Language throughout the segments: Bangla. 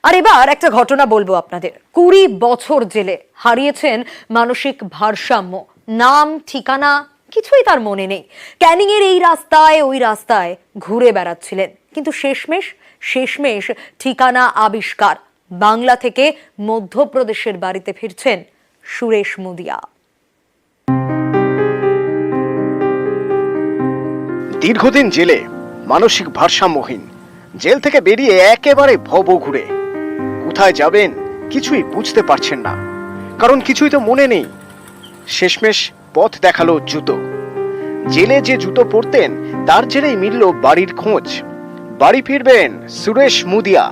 আর এবার একটা ঘটনা বলবো আপনাদের। 20 বছর জেলে, হারিয়েছেন মানসিক ভারসাম্য, নাম ঠিকানা কিছুই তার মনে নেই। ক্যানিং এর এই রাস্তায় ওই রাস্তায় ঘুরে বেড়াচ্ছিলেন, কিন্তু শেষমেশ ঠিকানা আবিষ্কার। বাংলা থেকে মধ্যপ্রদেশের বাড়িতে ফিরছেন সুরেশ মুদিয়া। দীর্ঘদিন জেলে, মানসিক ভারসাম্যহীন, জেল থেকে বেরিয়ে একেবারে ভব ঘুরে কোথায় যাবেন কিছুই বুঝতে পারছেন না, কারণ কিছুই তো মনে নেই। শেষমেশ পথ দেখালো জুতো। জেলে যে জুতো পরতেন তার জেরেই মিলল বাড়ির খোঁজ। বাড়ি ফিরবেন সুরেশ মুদিয়া।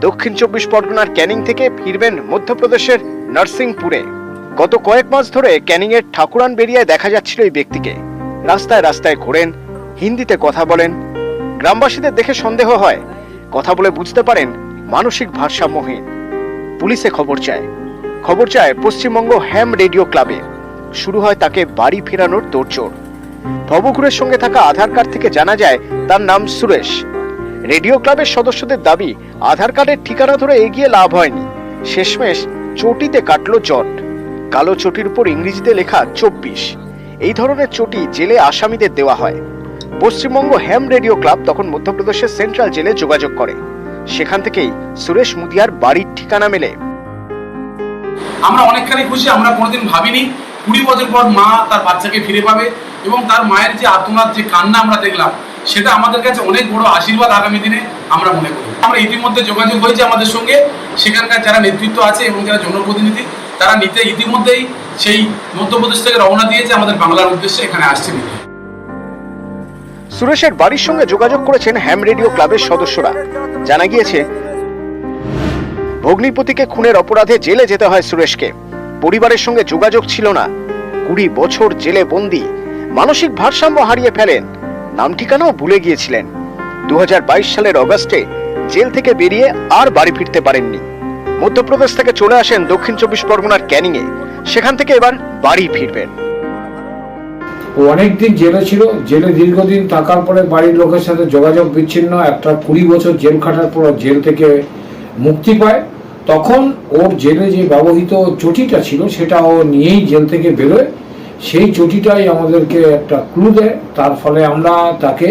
দক্ষিণ 24 পরগনার ক্যানিং থেকে ফিরবেন মধ্যপ্রদেশের নরসিংপুরে। গত কয়েক মাস ধরে ক্যানিং এর ঠাকুরান বেরিয়ায় দেখা যাচ্ছিল এই ব্যক্তিকে। রাস্তায় রাস্তায় ঘোরেন, হিন্দিতে কথা বলেন। গ্রামবাসীদের দেখে সন্দেহ হয়, কথা বলে বুঝতে পারেন মানসিক ভারসাম্যহীন। পুলিশে খবর চায় পশ্চিমবঙ্গ হ্যাম রেডিও ক্লাবে। শুরু হয় তাকে বাড়ি ফেরানোর তোড়জোড়। ভবঘুরের সঙ্গে থাকা আধার কার্ড থেকে জানা যায় তার নাম সুরেশ। রেডিও ক্লাবের সদস্যদের দাবি, আধার কার্ডের ঠিকানা ধরে এগিয়ে লাভ হয়নি। শেষমেশ চটিতে কাটলো জট। কালো চটির উপর ইংরেজিতে লেখা 24। এই ধরনের চটি জেলে আসামিদের দেওয়া হয়। পশ্চিমবঙ্গ হ্যাম রেডিও ক্লাব তখন মধ্যপ্রদেশের সেন্ট্রাল জেলে যোগাযোগ করে। সেখান থেকেই সুরেশ মুদিয়ার বাড়ির ঠিকানা মেলে। আমরা অনেকখানি খুশি। আমরা কোনোদিন ভাবিনি 20 বছর পর মা তার বাচ্চাকে ফিরে পাবে, এবং তার মায়ের যে আত্মনাদ, যে কান্না আমরা দেখলাম, সেটা আমাদের কাছে অনেক বড় আশীর্বাদ আগামী দিনে আমরা মনে করি। আমরা ইতিমধ্যে যোগাযোগ হয়েছে আমাদের সঙ্গে, সেখানকার যারা নেতৃত্ব আছে এবং যারা জনপ্রতিনিধি, তারা ইতিমধ্যেই সেই মধ্যপ্রদেশ থেকে রওনা দিয়েছে আমাদের বাংলার উদ্দেশ্যে, এখানে আসছে। সুরেশের বাড়ির সঙ্গে যোগাযোগ করেছেন হ্যাম রেডিও ক্লাবের সদস্যরা। জানা গিয়েছে, ভগ্নিপতিকে খুনের অপরাধে জেলে যেতে হয় সুরেশকে। পরিবারের সঙ্গে যোগাযোগ ছিল না। 20 বছর জেলে বন্দী, মানসিক ভারসাম্য হারিয়ে ফেলেন, নাম ঠিকানাও ভুলে গিয়েছিলেন। 2022 সালের অগাস্টে জেল থেকে বেরিয়ে আর বাড়ি ফিরতে পারেননি। মধ্যপ্রদেশ থেকে চলে আসেন দক্ষিণ 24 পরগনার ক্যানিংয়ে। সেখান থেকে এবার বাড়ি ফিরবেন। ও অনেকদিন জেলে ছিল। জেলে দীর্ঘদিন থাকার পরে বাড়ির লোকের সাথে যোগাযোগ বিচ্ছিন্ন। একটা 20 বছর জেল খাটার পর জেল থেকে মুক্তি পায়। তখন ওর জেলে যে ব্যবহৃত চটিটা ছিল সেটা ও নিয়েই জেল থেকে বেরোয়। সেই চটিটাই আমাদেরকে একটা ক্লু দেয়, তার ফলে আমরা তাকে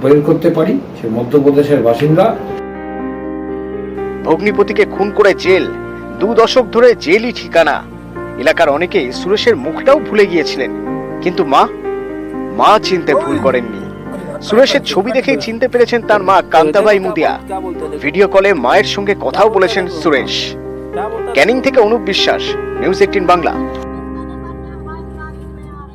বের করতে পারি। সে মধ্যপ্রদেশের বাসিন্দা। ভগ্নিপতিকে খুন করে জেল, 2 দশক ধরে জেলই ঠিকানা। এলাকার অনেকেই সুরেশের মুখটাও ভুলে গিয়েছিলেন, কিন্তু মা চিনতে ভুল করেননি। সুরেশের ছবি দেখেই চিনতে পেরেছেন তার মা কান্তাবাই মুদিয়া। ভিডিও কলে মায়ের সঙ্গে কথাও বলেছেন সুরেশ। ক্যানিং থেকে অনুপ বিশ্বাস, নিউজ 18 বাংলা।